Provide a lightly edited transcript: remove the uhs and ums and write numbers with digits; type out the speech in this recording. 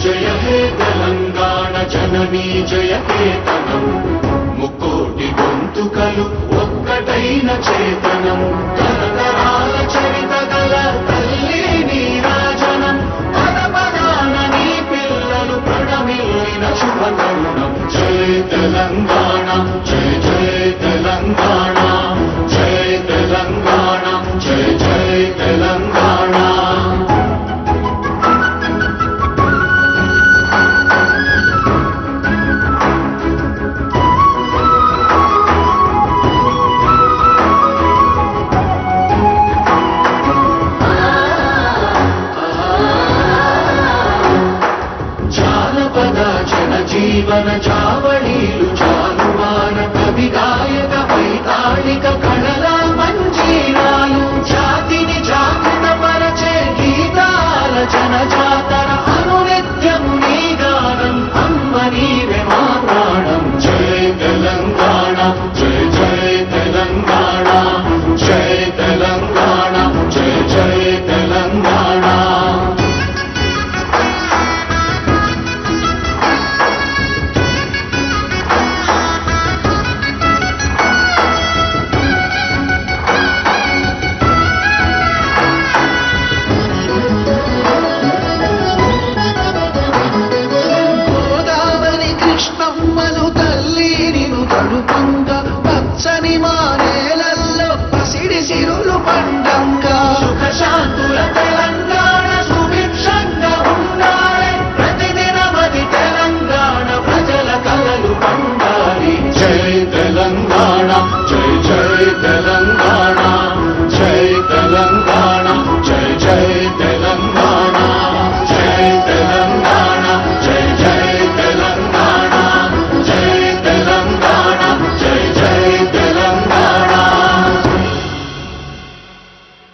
జయ హే తెలంగాణ జననీ జయ కేతనం ముక్కోటి గొంతుకలు ఒక్కటైన చేతనం తరతరాల చరిత గల తల్లి నీరాజనం పదపదాన నీ పిల్లలు ప్రణమిల్లిన శుభతరుణం జయ తెలంగాణ జయ జయ తెలంగాణ జయ తెలంగాణ జయ జయ తెలంగాణ. జీవన